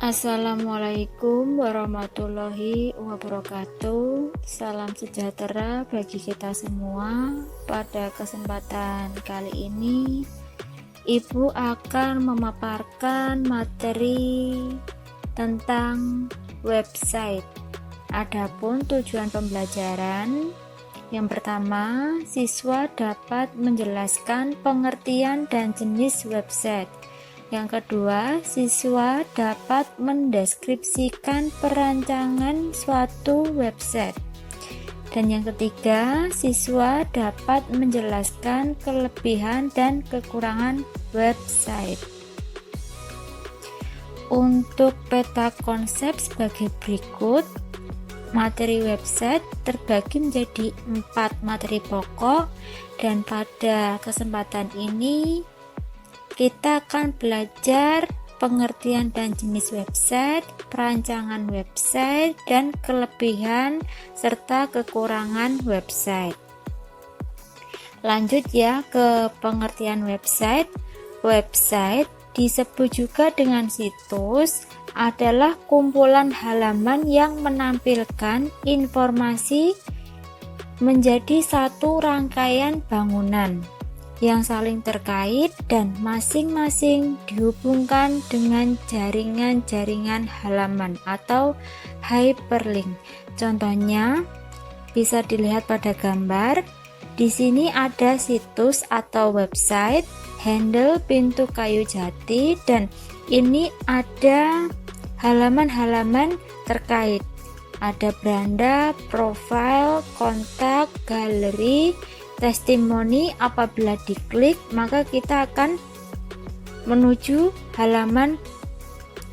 Assalamualaikum warahmatullahi wabarakatuh. Salam sejahtera bagi kita semua. Pada kesempatan kali ini, Ibu akan memaparkan materi tentang website. Adapun tujuan pembelajaran, yang pertama, siswa dapat menjelaskan pengertian dan jenis website. Yang kedua, siswa dapat mendeskripsikan perancangan suatu website. Dan yang ketiga, siswa dapat menjelaskan kelebihan dan kekurangan website. Untuk peta konsep sebagai berikut, materi website terbagi menjadi 4 materi pokok, dan pada kesempatan ini kita akan belajar pengertian dan jenis website, perancangan website, dan kelebihan serta kekurangan website. Lanjut ya ke pengertian website. Website disebut juga dengan situs, adalah kumpulan halaman yang menampilkan informasi menjadi satu rangkaian bangunan yang saling terkait dan masing-masing dihubungkan dengan jaringan-jaringan halaman atau hyperlink. Contohnya bisa dilihat pada gambar. Di sini ada situs atau website, handle pintu kayu jati, dan ini ada halaman-halaman terkait. Ada beranda, profil, kontak, galeri, testimoni. Apabila diklik, maka kita akan menuju halaman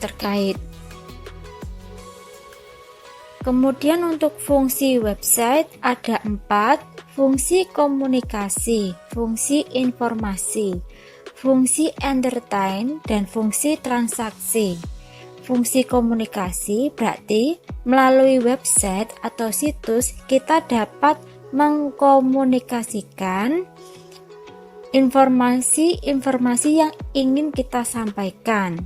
terkait. Kemudian untuk fungsi website ada 4: fungsi komunikasi, fungsi informasi, fungsi entertain, dan fungsi transaksi. Fungsi komunikasi berarti melalui website atau situs kita dapat mengkomunikasikan informasi-informasi yang ingin kita sampaikan.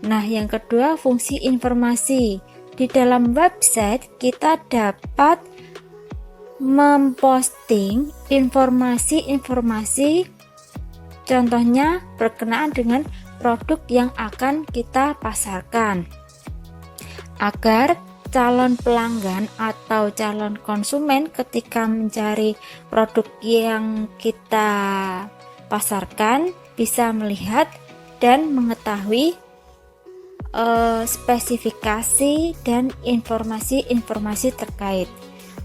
Nah, yang kedua, fungsi informasi. Di dalam website kita dapat memposting informasi-informasi, contohnya berkenaan dengan produk yang akan kita pasarkan, agar calon pelanggan atau calon konsumen ketika mencari produk yang kita pasarkan bisa melihat dan mengetahui spesifikasi dan informasi-informasi terkait.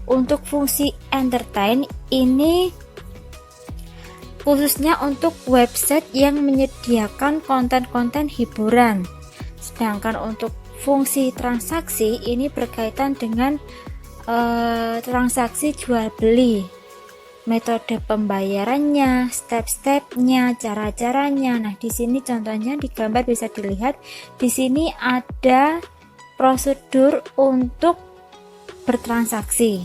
Untuk fungsi entertain ini khususnya untuk website yang menyediakan konten-konten hiburan. Sedangkan untuk fungsi transaksi ini berkaitan dengan transaksi jual beli, metode pembayarannya, step-stepnya, cara-caranya. Nah, di sini contohnya di gambar bisa dilihat. Di sini ada prosedur untuk bertransaksi,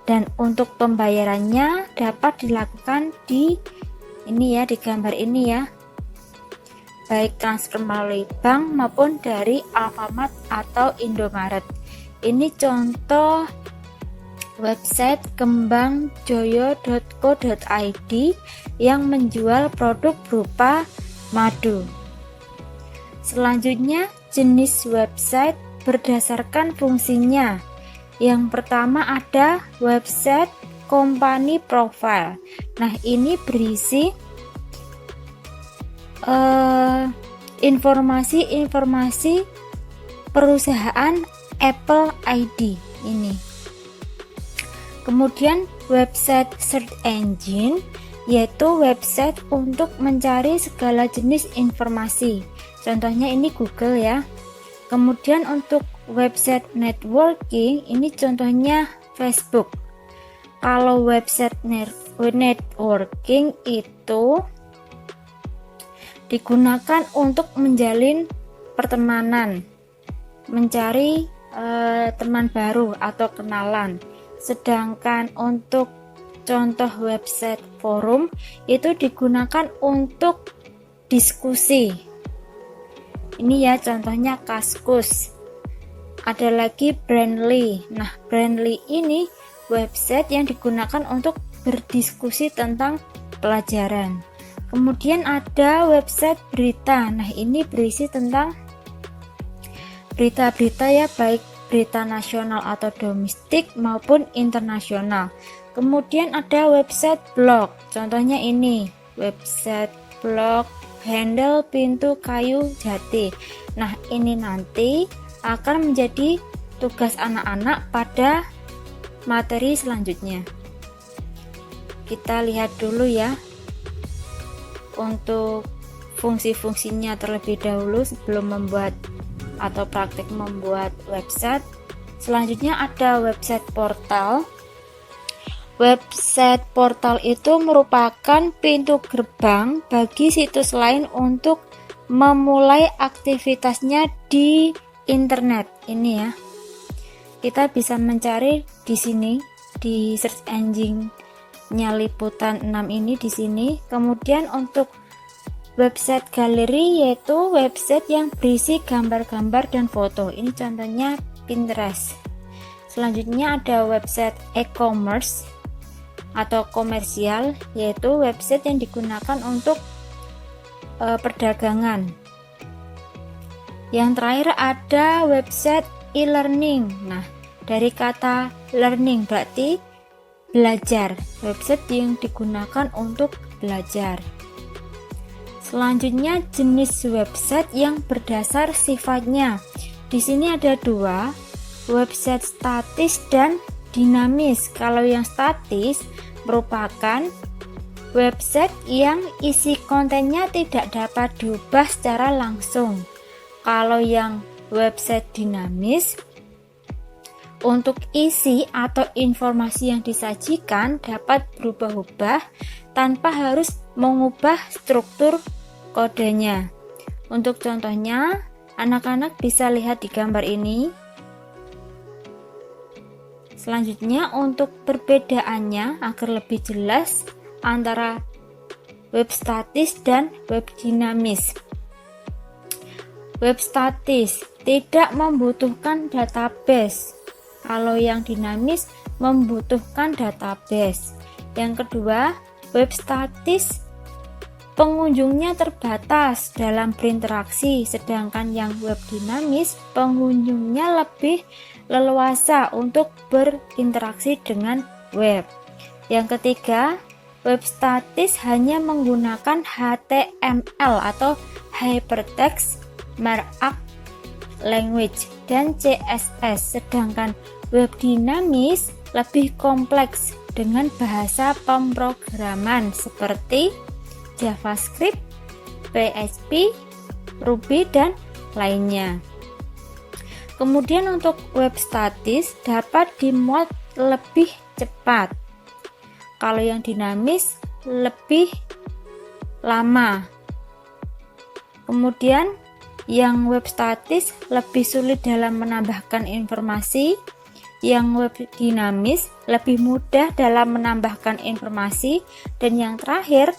dan untuk pembayarannya dapat dilakukan di ini ya, di gambar ini ya, baik transfer melalui bank maupun dari Alfamart atau Indomaret. Ini contoh website kembangjoyo.co.id yang menjual produk berupa madu. Selanjutnya, jenis website berdasarkan fungsinya. Yang pertama ada website company profile. Nah, ini berisi informasi-informasi perusahaan Apple ID ini. Kemudian website search engine, yaitu website untuk mencari segala jenis informasi. Contohnya ini Google ya. Kemudian untuk website networking, ini contohnya Facebook. Kalau website networking itu digunakan untuk menjalin pertemanan, mencari teman baru atau kenalan. Sedangkan untuk contoh website forum itu digunakan untuk diskusi. Ini ya contohnya Kaskus. Ada lagi Brandly. Nah, Brandly ini website yang digunakan untuk berdiskusi tentang pelajaran. Kemudian ada website berita. Nah, ini berisi tentang berita-berita ya, baik berita nasional atau domestik maupun internasional. Kemudian ada website blog. Contohnya ini, website blog Handle Pintu Kayu Jati. Nah, ini nanti akan menjadi tugas anak-anak pada materi selanjutnya. Kita lihat dulu ya untuk fungsi-fungsinya terlebih dahulu sebelum membuat atau praktik membuat website. Selanjutnya ada website portal. Website portal itu merupakan pintu gerbang bagi situs lain untuk memulai aktivitasnya di internet. Ini ya, kita bisa mencari di sini di search engine-nya Liputan 6 ini di sini. Kemudian untuk website galeri yaitu website yang berisi gambar-gambar dan foto. Ini contohnya Pinterest. Selanjutnya ada website e-commerce atau komersial, yaitu website yang digunakan untuk perdagangan. Yang terakhir ada website e-learning. Nah, dari kata learning berarti belajar. Website yang digunakan untuk belajar. Selanjutnya jenis website yang berdasar sifatnya. Di sini ada dua, website statis dan dinamis. Kalau yang statis merupakan website yang isi kontennya tidak dapat diubah secara langsung. Kalau yang website dinamis, untuk isi atau informasi yang disajikan dapat berubah-ubah tanpa harus mengubah struktur kodenya. Untuk contohnya, anak-anak bisa lihat di gambar ini. Selanjutnya untuk perbedaannya agar lebih jelas antara web statis dan web dinamis. Web statis tidak membutuhkan database. Kalau yang dinamis membutuhkan database. Yang kedua, web statis pengunjungnya terbatas dalam berinteraksi, sedangkan yang web dinamis pengunjungnya lebih leluasa untuk berinteraksi dengan web. Yang ketiga, web statis hanya menggunakan HTML atau Hypertext Markup Language dan CSS, sedangkan web dinamis lebih kompleks dengan bahasa pemrograman seperti JavaScript, PHP, Ruby, dan lainnya. Kemudian untuk web statis dapat dimuat lebih cepat. Kalau yang dinamis lebih lama. Kemudian yang web statis lebih sulit dalam menambahkan informasi. Yang web dinamis lebih mudah dalam menambahkan informasi. Dan yang terakhir,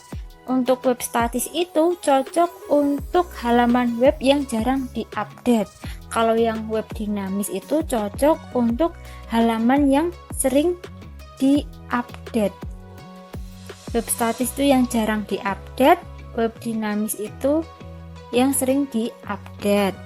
untuk web statis itu cocok untuk halaman web yang jarang diupdate. Kalau yang web dinamis itu cocok untuk halaman yang sering diupdate. Web statis itu yang jarang diupdate, web dinamis itu yang sering diupdate.